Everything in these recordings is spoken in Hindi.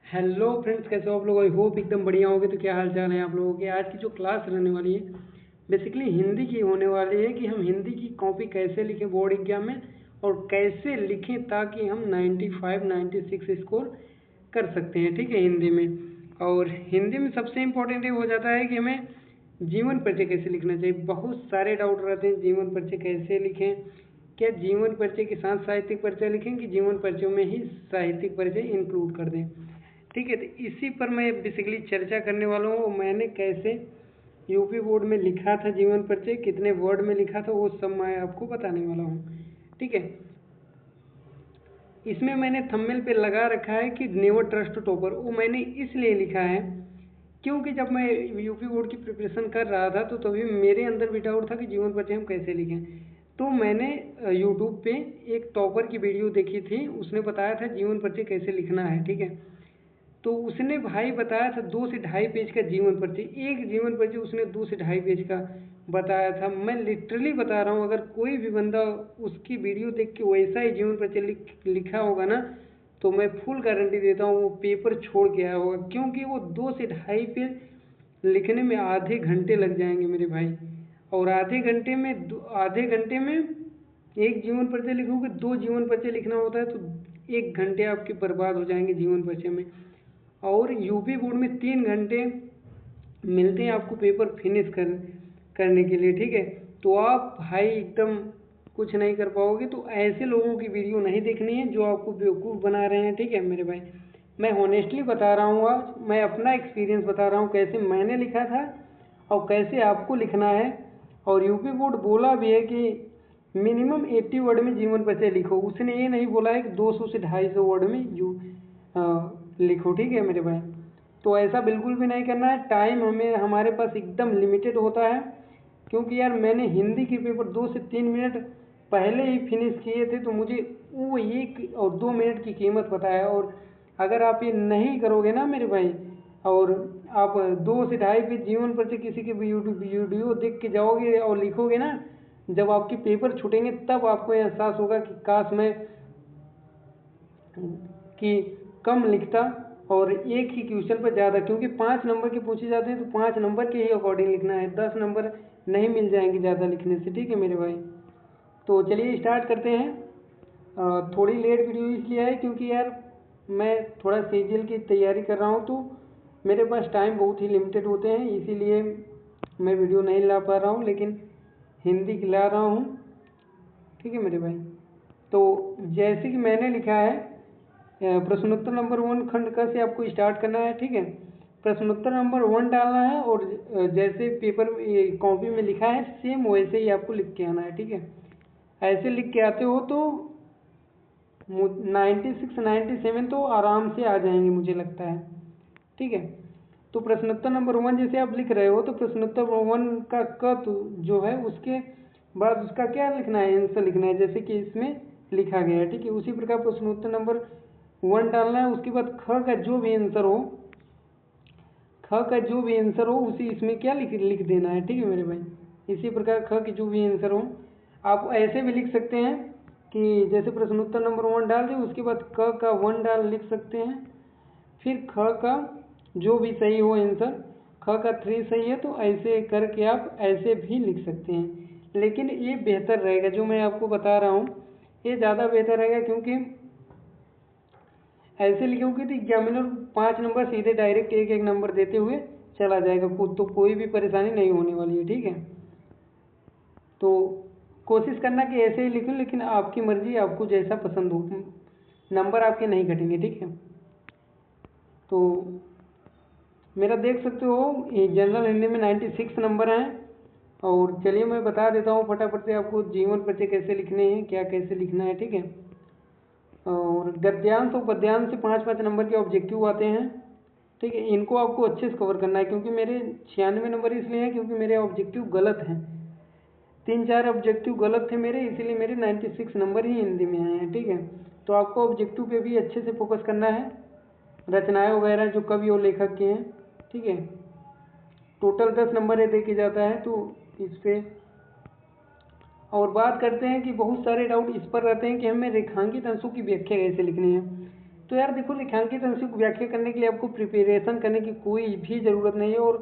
हेलो फ्रेंड्स, कैसे हो आप लोग? आई होप एकदम बढ़िया होगे। तो क्या हाल चाल है आप लोगों के? आज की जो क्लास रहने वाली है बेसिकली हिंदी की होने वाली है कि हम हिंदी की कॉपी कैसे लिखें बोर्ड एग्जाम में और कैसे लिखें ताकि हम 95 96 स्कोर कर सकते हैं। ठीक है, हिंदी में। और हिंदी में सबसे इम्पोर्टेंट ये हो जाता है कि हमें जीवन परिचय कैसे लिखना चाहिए। बहुत सारे डाउट रहते हैं, जीवन परिचय कैसे लिखें, क्या जीवन परिचय के साथ साहित्यिक परिचय लिखें कि जीवन परिचय में ही साहित्यिक परिचय इंक्लूड कर दें। ठीक है, तो इसी पर मैं बेसिकली चर्चा करने वाला हूँ। मैंने कैसे यूपी बोर्ड में लिखा था जीवन परिचय, कितने वर्ड में लिखा था, वो सब मैं आपको बताने वाला हूँ। ठीक है, इसमें मैंने थंबनेल पे लगा रखा है कि नेवर ट्रस्ट टॉपर। वो मैंने इसलिए लिखा है क्योंकि जब मैं यूपी बोर्ड की प्रिपरेशन कर रहा था तो तभी मेरे अंदर भी डाउट था कि जीवन परिचय हम कैसे लिखें। तो मैंने यूट्यूब पे एक टॉपर की वीडियो देखी थी, उसने बताया था जीवन परिचय कैसे लिखना है। ठीक है, तो उसने भाई बताया था 2 से ढाई पेज का जीवन परिचय। एक जीवन परिचय उसने 2 से ढाई पेज का बताया था। मैं लिटरली बता रहा हूँ, अगर कोई भी बंदा उसकी वीडियो देख के वैसा ही जीवन परिचय लिखा होगा ना, तो मैं फुल गारंटी देता हूँ वो पेपर छोड़ के आया होगा। क्योंकि वो 2 से ढाई पेज लिखने में आधे घंटे लग जाएंगे मेरे भाई। और आधे घंटे में एक जीवन परिचय लिखोगे, 2 जीवन परिचय लिखना होता है तो 1 घंटे आपके बर्बाद हो जाएंगे जीवन परिचय में। और यूपी बोर्ड में 3 घंटे मिलते हैं आपको पेपर फिनिश करने के लिए। ठीक है, तो आप भाई एकदम कुछ नहीं कर पाओगे। तो ऐसे लोगों की वीडियो नहीं देखनी है जो आपको बेवकूफ़ बना रहे हैं। ठीक है मेरे भाई, मैं ऑनेस्टली बता रहा हूँ, आज मैं अपना एक्सपीरियंस बता रहा हूँ कैसे मैंने लिखा था और कैसे आपको लिखना है। और यूपी बोर्ड बोला भी है कि मिनिमम 80 वर्ड में जीवन परिचय लिखो। उसने ये नहीं बोला है कि 200 से 250 वर्ड में लिखो। ठीक है मेरे भाई, तो ऐसा बिल्कुल भी नहीं करना है। टाइम हमारे पास एकदम लिमिटेड होता है। क्योंकि यार मैंने हिंदी के पेपर 2 से 3 मिनट पहले ही फिनिश किए थे, तो मुझे वो 1 और 2 मिनट की कीमत पता है। और अगर आप ये नहीं करोगे ना मेरे भाई, और आप 2 से ढाई पेज जीवन परिचय किसी के वीडियो देख के जाओगे और लिखोगे ना, जब आपके पेपर छूटेंगे तब आपको एहसास होगा कि काश मैं कि कम लिखता और एक ही क्वेश्चन पर ज़्यादा। क्योंकि 5 नंबर के पूछे जाते हैं तो 5 नंबर के ही अकॉर्डिंग लिखना है, 10 नंबर नहीं मिल जाएंगे ज़्यादा लिखने से। ठीक है मेरे भाई, तो चलिए स्टार्ट करते हैं। थोड़ी लेट वीडियो इसलिए है क्योंकि यार मैं थोड़ा सीजीएल की तैयारी कर रहा हूँ, तो मेरे पास टाइम बहुत ही लिमिटेड होते हैं, इसीलिए मैं वीडियो नहीं ला पा रहा हूँ, लेकिन हिंदी की ला रहा हूँ। ठीक है मेरे भाई, तो जैसे कि मैंने लिखा है प्रश्नोत्तर नंबर 1 खंड क से आपको स्टार्ट करना है। ठीक है, प्रश्नोत्तर नंबर 1 डालना है और जैसे पेपर कॉपी में लिखा है सेम वैसे ही आपको लिख के आना है। ठीक है, ऐसे लिख के आते हो तो 96 97 तो आराम से आ जाएंगे मुझे लगता है। ठीक है, तो प्रश्नोत्तर नंबर 1 जैसे आप लिख रहे हो तो प्रश्नोत्तर 1 का क जो है उसके बाद उसका क्या लिखना है, आंसर लिखना है जैसे कि इसमें लिखा गया है। ठीक है, उसी प्रकार प्रश्नोत्तर नंबर 1 डालना है। उसके बाद ख का जो भी आंसर हो, उसी इसमें क्या लिख देना है। ठीक है मेरे भाई, इसी प्रकार ख के जो भी आंसर हो आप ऐसे भी लिख सकते हैं कि जैसे प्रश्नोत्तर नंबर 1 डाल दिए, उसके बाद क का 1 डाल लिख सकते हैं, फिर ख का जो भी सही हो आंसर, ख का 3 सही है तो ऐसे करके आप ऐसे भी लिख सकते हैं। लेकिन ये बेहतर रहेगा, जो मैं आपको बता रहा हूँ ये ज़्यादा बेहतर रहेगा। क्योंकि ऐसे लिखोगे तो एग्जामिनर 5 नंबर सीधे डायरेक्ट एक एक नंबर देते हुए चला जाएगा, खुद तो कोई भी परेशानी नहीं होने वाली है। ठीक है, तो कोशिश करना कि ऐसे ही लिखूं, लेकिन आपकी मर्जी, आपको जैसा पसंद हो, नंबर आपके नहीं घटेंगे। ठीक है, तो मेरा देख सकते हो ये जनरल हिंदी में 96 नंबर हैं। और चलिए मैं बता देता हूँ फटाफट से आपको जीवन परिचय कैसे लिखने हैं, क्या कैसे लिखना है। ठीक है, और गद्यांश और पद्यांश से 5 5 नंबर के ऑब्जेक्टिव आते हैं। ठीक है, इनको आपको अच्छे से कवर करना है। क्योंकि मेरे 96 नंबर इसलिए हैं क्योंकि मेरे ऑब्जेक्टिव गलत हैं, 3 4 ऑब्जेक्टिव गलत थे मेरे, इसीलिए मेरे 96 नंबर ही हिंदी में आए हैं। ठीक है, तो आपको ऑब्जेक्टिव पे भी अच्छे से फोकस करना है, रचनाएं वगैरह जो कवि और लेखक की हैं। ठीक है, टोटल 10 नंबर दे के जाता है, तो इस पे और बात करते हैं कि बहुत सारे डाउट इस पर रहते हैं कि हमें रेखांकित अंशों की व्याख्या कैसे लिखनी है। तो यार देखो, रेखांकित अंशों की व्याख्या करने के लिए आपको प्रिपरेशन करने की कोई भी ज़रूरत नहीं है। और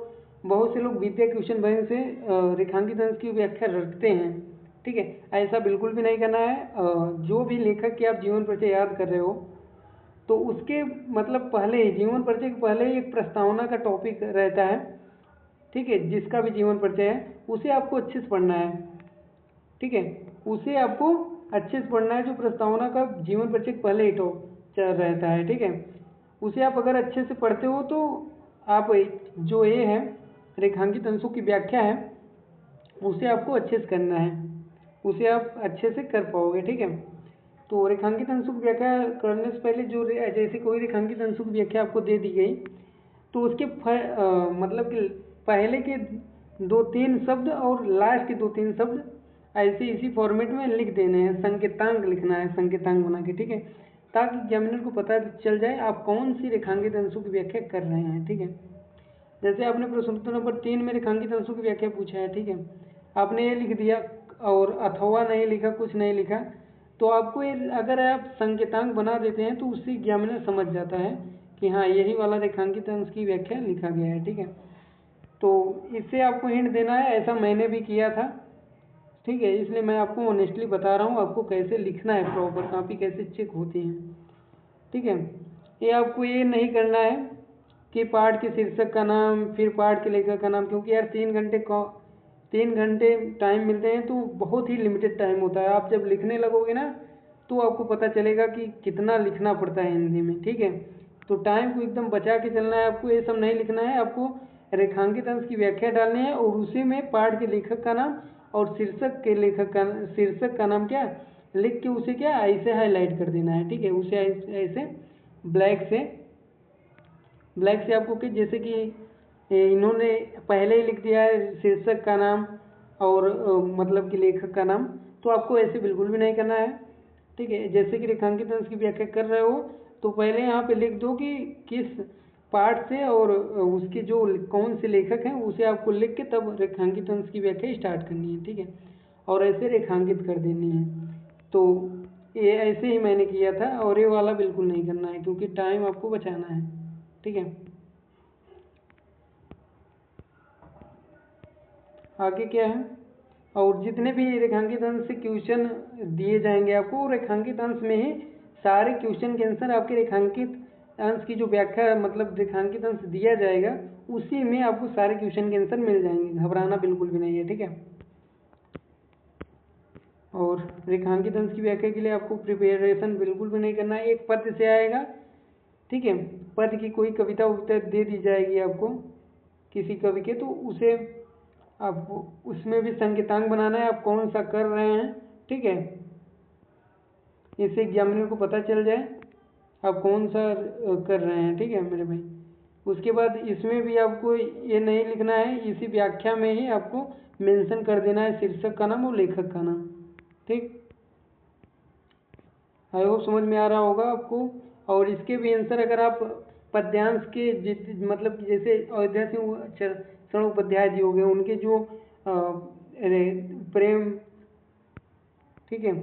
बहुत से लोग विद्या क्वेश्चन बैंक से रेखांकित अंश की व्याख्या रखते हैं, ठीक है। ऐसा बिल्कुल भी नहीं करना है। जो भी लेखक की आप जीवन परिचय याद कर रहे हो, तो उसके मतलब पहले ही, जीवन परिचय के पहले ही एक प्रस्तावना का टॉपिक रहता है, ठीक है। जिसका भी जीवन परिचय है उसे आपको अच्छे से पढ़ना है, ठीक है। उसे आपको अच्छे से पढ़ना है, जो प्रस्तावना का जीवन परिचय पहले ही तो चल रहता है, ठीक है। उसे आप अगर अच्छे से पढ़ते हो तो आप जो ये है रेखांकित अंशों की व्याख्या है, उसे आपको अच्छे से करना है, उसे आप अच्छे से कर पाओगे, ठीक है। तो रेखांकित अंशों की व्याख्या करने से पहले जो जैसे कोई रेखांकित अंशों की व्याख्या आपको दे दी गई, तो उसके मतलब कि पहले के 2-3 शब्द और लास्ट के 2-3 शब्द ऐसे इसी फॉर्मेट में लिख देने हैं, संकेतांक लिखना है, संकेतांक बना के, ठीक है। ताकि एग्जामिनर को पता चल जाए आप कौन सी रेखांकित अंशों की व्याख्या कर रहे हैं, ठीक है। जैसे आपने प्रश्न उत्तर नंबर 3 में रेखांकित अंशों की व्याख्या पूछा है, ठीक है। आपने ये लिख दिया और अथवा नहीं लिखा, कुछ नहीं लिखा, तो आपको ये अगर आप संकेतांक बना देते हैं तो उससे एग्जामिनर समझ जाता है कि हाँ, यही वाला रेखांकित अंश की व्याख्या लिखा गया है, ठीक है। तो इससे आपको हिंट देना है, ऐसा मैंने भी किया था, ठीक है। इसलिए मैं आपको ऑनेस्टली बता रहा हूँ आपको कैसे लिखना है, प्रॉपर कॉपी कैसे चेक होती है, ठीक है। ये आपको ये नहीं करना है कि पाठ के शीर्षक का नाम फिर पाठ के लेखक का नाम, क्योंकि यार 3 घंटे टाइम मिलते हैं, तो बहुत ही लिमिटेड टाइम होता है। आप जब लिखने लगोगे ना तो आपको पता चलेगा कि कितना लिखना पड़ता है हिंदी में, ठीक है। तो टाइम को एकदम बचा के चलना है आपको, ये सब नहीं लिखना है आपको। रेखांकित अंश की व्याख्या डालनी है और उसी में पाठ के लेखक का नाम और शीर्षक का नाम क्या लिख के उसे क्या ऐसे हाईलाइट कर देना है, ठीक है। उसे ऐसे ब्लैक से आपको कि जैसे कि इन्होंने पहले ही लिख दिया है शीर्षक का नाम और मतलब कि लेखक का नाम, तो आपको ऐसे बिल्कुल भी नहीं करना है, ठीक है। जैसे कि रेखांकित अंश की व्याख्या कर रहे हो तो पहले यहाँ पे लिख दो कि किस पाठ से और उसके जो कौन से लेखक हैं उसे आपको लिख के तब रेखांकित अंश की व्याख्या स्टार्ट करनी है, ठीक है। और ऐसे रेखांकित कर देनी है। तो ये ऐसे ही मैंने किया था, और ये वाला बिल्कुल नहीं करना है क्योंकि टाइम आपको बचाना है, ठीक है। आगे क्या है, और जितने भी रेखांकित अंश से क्वेश्चन दिए जाएंगे आपको, रेखांकित अंश में ही सारे क्वेश्चन के आंसर आपके रेखांकित अंश की जो व्याख्या मतलब रेखांकित अंश दिया जाएगा उसी में आपको सारे क्वेश्चन के आंसर मिल जाएंगे, घबराना बिल्कुल भी नहीं है, ठीक है। और रेखांकित अंश की व्याख्या के लिए आपको प्रिपरेशन बिल्कुल भी नहीं करना है। एक पद से आएगा, ठीक है। पद की कोई कविता उविता दे दी जाएगी आपको किसी कवि के, तो उसे आपको उसमें भी संकेतांक बनाना है, आप कौन सा कर रहे हैं, ठीक है। इससे एग्जामिनर को पता चल जाए आप कौन सा कर रहे हैं, ठीक है मेरे भाई। उसके बाद इसमें भी आपको ये नहीं लिखना है, इसी व्याख्या में ही आपको मेंशन कर देना है शीर्षक का नाम और लेखक का नाम, ठीक। आई होप समझ में आ रहा होगा आपको। और इसके भी आंसर अगर आप पद्यांश के मतलब कि जैसे अयोध्या सिंह शरण उपाध्याय जी हो गए, उनके जो प्रेम, ठीक है,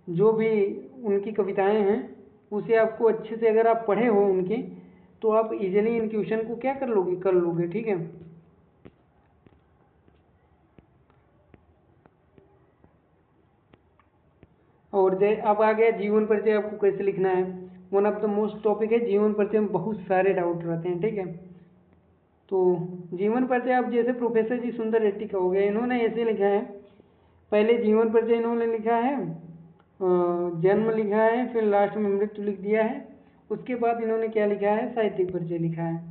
जो भी उनकी कविताएं हैं उसे आपको अच्छे से अगर आप पढ़े हो उनके, तो आप इजीली इन क्वेश्चन को क्या कर लोगे, ठीक है। और अब आ गया जीवन परिचय आपको कैसे लिखना है। One of the most topic है जीवन परिचय में, बहुत सारे डाउट रहते हैं, ठीक है। तो जीवन परिचय आप जैसे प्रोफेसर जी सुंदर रेड्डी का हो गया, इन्होंने ऐसे लिखा है, पहले जीवन परिचय इन्होंने लिखा है, जन्म लिखा है, फिर लास्ट में मृत्यु लिख दिया है। उसके बाद इन्होंने क्या लिखा है, साहित्यिक परिचय लिखा है।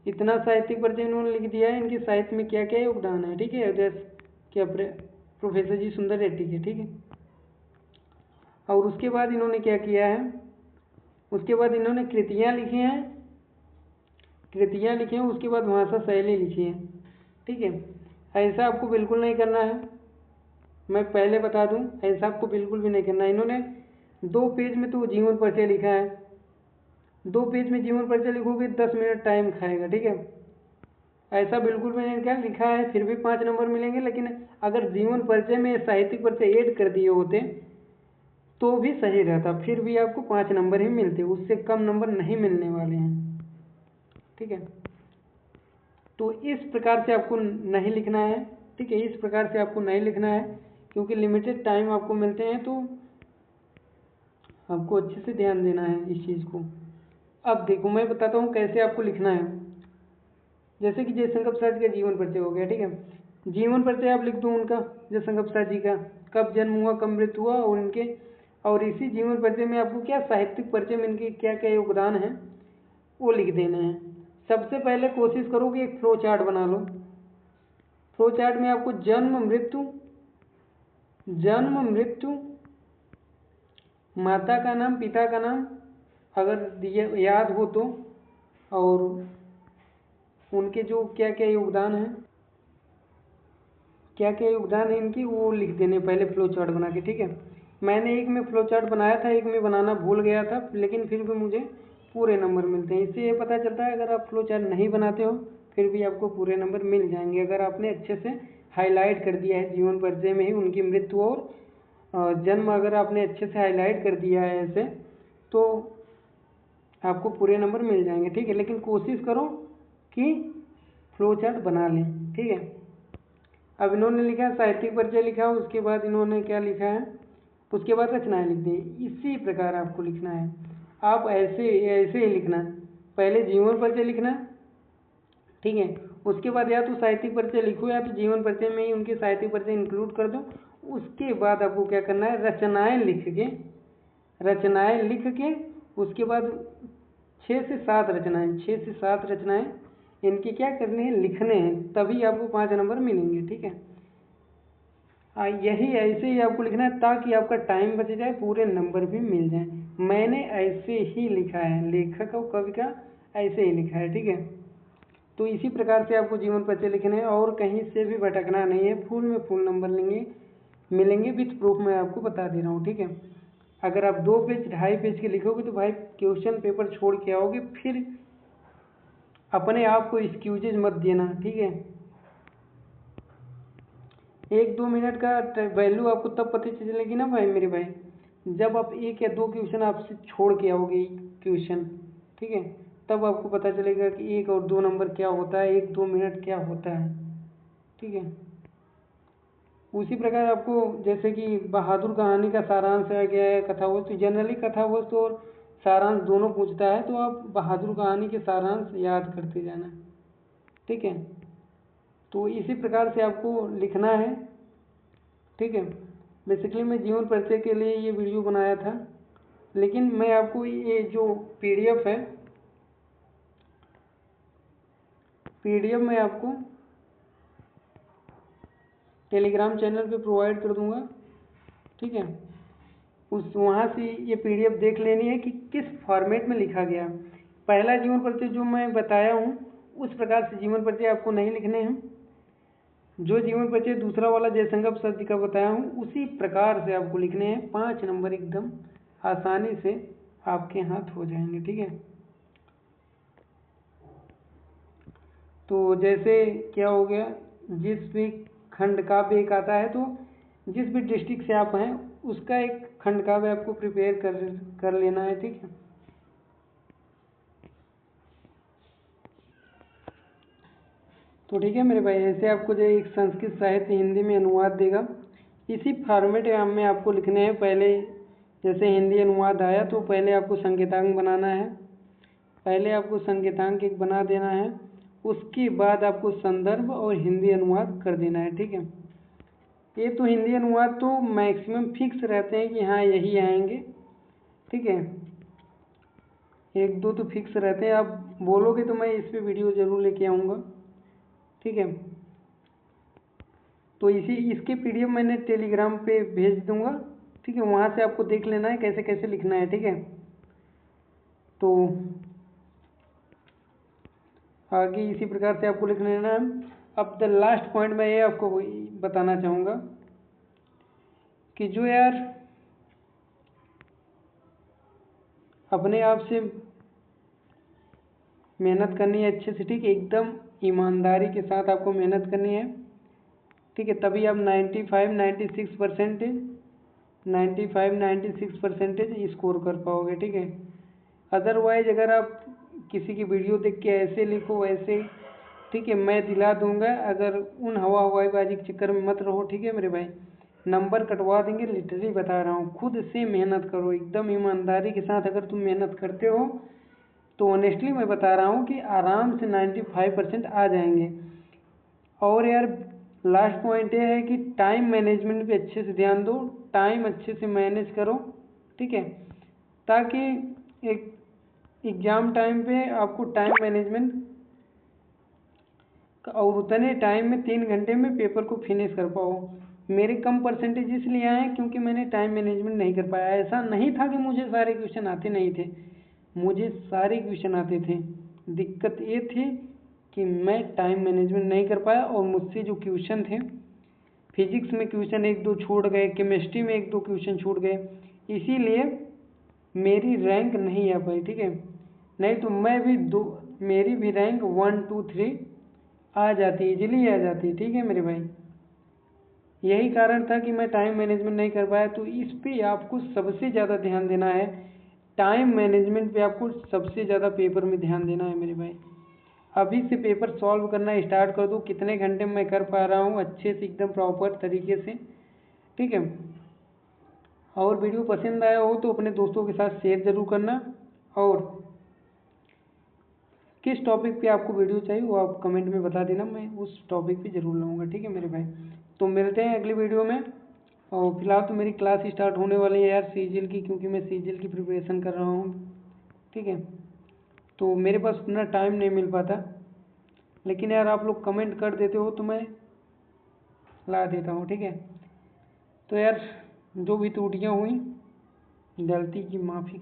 इतना साहित्यिक परिचय इन्होंने लिख दिया है, इनके साहित्य में क्या क्या योगदान है, ठीक है, क्या प्रोफेसर जी सुंदर रेड्डी के, ठीक है। और उसके बाद इन्होंने क्या किया है, उसके बाद इन्होंने कृतियाँ लिखी हैं, उसके बाद भाषा शैली लिखी है, ठीक है। ऐसा आपको बिल्कुल नहीं करना है, मैं पहले बता दूं, ऐसा आपको बिल्कुल भी नहीं करना है। इन्होंने 2 पेज में तो जीवन परिचय लिखा है, 2 पेज में जीवन परिचय लिखोगे 10 मिनट टाइम खाएगा, ठीक है। ऐसा बिल्कुल भी नहीं, क्या लिखा है फिर भी 5 नंबर मिलेंगे, लेकिन अगर जीवन परिचय में साहित्यिक परिचय ऐड कर दिए होते तो भी सही रहता, फिर भी आपको 5 नंबर ही मिलते, उससे कम नंबर नहीं मिलने वाले हैं। ठीक है, तो इस प्रकार से आपको नहीं लिखना है। ठीक है, इस प्रकार से आपको नहीं लिखना है, क्योंकि लिमिटेड टाइम आपको मिलते हैं, तो आपको अच्छे से ध्यान देना है इस चीज़ को। अब देखो मैं बताता हूँ कैसे आपको लिखना है। जैसे कि जयशंकर प्रसाद जी का जीवन परिचय हो गया। ठीक है, जीवन परिचय आप लिख दो उनका, जयशंकर प्रसाद जी का, कब जन्म हुआ, कब मृत्यु हुआ, और इनके, और इसी जीवन परिचय में आपको क्या साहित्यिक परिचय में इनके क्या क्या योगदान है वो लिख देने हैं। सबसे पहले कोशिश करो कि एक फ्लो चार्ट बना लो। फ्लो चार्ट में आपको जन्म मृत्यु, माता का नाम, पिता का नाम अगर याद हो तो, और उनके जो क्या क्या योगदान है, इनकी, वो लिख देने पहले फ्लो चार्ट बना के। ठीक है, मैंने एक में फ्लो चार्ट बनाया था, एक में बनाना भूल गया था, लेकिन फिर भी मुझे पूरे नंबर मिलते हैं। इससे ये पता चलता है अगर आप फ्लो चार्ट नहीं बनाते हो फिर भी आपको पूरे नंबर मिल जाएंगे, अगर आपने अच्छे से हाईलाइट कर दिया है जीवन परिचय में ही उनकी मृत्यु और जन्म, अगर आपने अच्छे से हाईलाइट कर दिया है ऐसे, तो आपको पूरे नंबर मिल जाएंगे। ठीक है, लेकिन कोशिश करो कि फ्लो चार्ट बना लें। ठीक है, अब इन्होंने लिखा है साहित्यिक परिचय लिखा, उसके बाद इन्होंने क्या लिखा है, उसके बाद रचनाएं लिख दी। इसी प्रकार आपको लिखना है, आप ऐसे ऐसे ही लिखना, पहले जीवन परिचय लिखना। ठीक है, उसके बाद या तो साहित्यिक परिचय लिखो या तो जीवन परिचय में ही उनके साहित्यिक परिचय इंक्लूड कर दो। उसके बाद आपको क्या करना है, रचनाएं लिख के उसके बाद 6 से 7 रचनाएं इनकी क्या करनी है, लिखने हैं, तभी आपको 5 नंबर मिलेंगे। ठीक है, यही ऐसे ही आपको लिखना है ताकि आपका टाइम बच जाए, पूरे नंबर भी मिल जाए। मैंने ऐसे ही लिखा है, लेखक और कवि का ऐसे ही लिखा है। ठीक है, तो इसी प्रकार से आपको जीवन परिचय लिखने हैं और कहीं से भी भटकना नहीं है, फुल में फुल नंबर मिलेंगे विथ प्रूफ, मैं आपको बता दे रहा हूँ। ठीक है, अगर आप 2 पेज 2.5 पेज के लिखोगे तो भाई क्वेश्चन पेपर छोड़ के आओगे, फिर अपने आप को एक्सक्यूजेज मत देना। ठीक है, 1-2 मिनट का वैल्यू आपको तब पता चलेगी ना भाई मेरे भाई, जब आप 1 या 2 क्वेश्चन आपसे छोड़ के आओगे क्वेश्चन। ठीक है, तब आपको पता चलेगा कि 1 और 2 नंबर क्या होता है, 1-2 मिनट क्या होता है। ठीक है, उसी प्रकार आपको जैसे कि बहादुर कहानी का सारांश आ गया है, कथा वस्तु, जनरली कथा वस्तु और सारांश दोनों पूछता है, तो आप बहादुर कहानी के सारांश याद करते जाना। ठीक है, तो इसी प्रकार से आपको लिखना है। ठीक है, बेसिकली मैं जीवन परिचय के लिए ये वीडियो बनाया था, लेकिन मैं आपको ये जो पीडीएफ है, पीडीएफ मैं आपको टेलीग्राम चैनल पे प्रोवाइड कर दूंगा। ठीक है, वहाँ से ये पीडीएफ देख लेनी है कि किस फॉर्मेट में लिखा गया। पहला जीवन परिचय जो मैं बताया हूँ उस प्रकार से जीवन परिचय आपको नहीं लिखने हैं, जो जीवन परिचय दूसरा वाला जयशंकर प्रसाद जी का बताया हूँ उसी प्रकार से आपको लिखने हैं। 5 नंबर एकदम आसानी से आपके हाथ हो जाएंगे। ठीक है, तो जैसे क्या हो गया, जिस भी खंड काव्य एक आता है, तो जिस भी डिस्ट्रिक्ट से आप हैं उसका एक खंड काव्य आपको प्रिपेयर कर लेना है। ठीक है, तो ठीक है मेरे भाई, ऐसे आपको जो एक संस्कृत साहित्य हिंदी में अनुवाद देगा, इसी फॉर्मेट में आपको लिखने हैं। पहले जैसे हिंदी अनुवाद आया तो पहले आपको संकेतांक बनाना है, पहले आपको संकेतांक एक बना देना है, उसके बाद आपको संदर्भ और हिंदी अनुवाद कर देना है। ठीक है, ये तो हिंदी अनुवाद तो मैक्सिमम फिक्स रहते हैं कि हाँ यही आएंगे। ठीक है, 1-2 तो फिक्स रहते हैं, आप बोलोगे तो मैं इस पे वीडियो ज़रूर लेके आऊँगा। ठीक है, तो इसके पीडीएफ मैंने टेलीग्राम पे भेज दूंगा। ठीक है, वहाँ से आपको देख लेना है कैसे कैसे लिखना है। ठीक है, तो आगे इसी प्रकार से आपको लिख लेना है। अब द लास्ट पॉइंट मैं ये आपको बताना चाहूँगा कि जो यार अपने आप से मेहनत करनी है अच्छे से, ठीक है, एकदम ईमानदारी के साथ आपको मेहनत करनी है। ठीक है, तभी आप 95-96% 95-96% स्कोर कर पाओगे, ठीक है। अदरवाइज अगर आप किसी की वीडियो देख के ऐसे लिखो वैसे, ठीक है, मैं दिला दूंगा, अगर उन हवाबाजी के चक्कर में मत रहो, ठीक है मेरे भाई। नंबर कटवा देंगे, लिटरली बता रहा हूँ। खुद से मेहनत करो एकदम ईमानदारी के साथ। अगर तुम मेहनत करते हो तो ऑनेस्टली मैं बता रहा हूँ कि आराम से 95% आ जाएंगे। और यार लास्ट पॉइंट ये है कि टाइम मैनेजमेंट पे अच्छे से ध्यान दो, टाइम अच्छे से मैनेज करो, ठीक है, ताकि एक एग्ज़ाम टाइम पे आपको टाइम मैनेजमेंट और उतने टाइम में 3 घंटे में पेपर को फिनिश कर पाओ। मेरे कम परसेंटेज इसलिए आए क्योंकि मैंने टाइम मैनेजमेंट नहीं कर पाया। ऐसा नहीं था कि मुझे सारे क्वेश्चन आते नहीं थे, मुझे सारे क्वेश्चन आते थे। दिक्कत ये थी कि मैं टाइम मैनेजमेंट नहीं कर पाया और मुझसे जो क्वेश्चन थे, फिजिक्स में क्वेश्चन 1-2 छूट गए, केमिस्ट्री में 1-2 क्वेश्चन छूट गए, इसीलिए मेरी रैंक नहीं आ पाई, ठीक है। नहीं तो मैं भी मेरी भी रैंक 1, 2, 3 आ जाती, इजीली आ जाती, ठीक है मेरे भाई। यही कारण था कि मैं टाइम मैनेजमेंट नहीं कर पाया। तो इस पे आपको सबसे ज़्यादा ध्यान देना है, टाइम मैनेजमेंट पे आपको सबसे ज़्यादा पेपर में ध्यान देना है मेरे भाई। अभी से पेपर सॉल्व करना स्टार्ट कर दो। कितने घंटे में मैं कर पा रहा हूँ अच्छे से, एकदम प्रॉपर तरीके से, ठीक है। और वीडियो पसंद आया हो तो अपने दोस्तों के साथ शेयर ज़रूर करना, और किस टॉपिक पे आपको वीडियो चाहिए वो आप कमेंट में बता देना, मैं उस टॉपिक पे ज़रूर लाऊंगा, ठीक है मेरे भाई। तो मिलते हैं अगली वीडियो में। और फिलहाल तो मेरी क्लास स्टार्ट होने वाली है यार सीजीएल की, क्योंकि मैं सीजीएल की प्रिपरेशन कर रहा हूँ, ठीक है। तो मेरे पास उतना टाइम नहीं मिल पाता, लेकिन यार आप लोग कमेंट कर देते हो तो मैं ला देता हूँ, ठीक है। तो यार जो भी त्रुटियाँ हुई, गलती की माफ़ी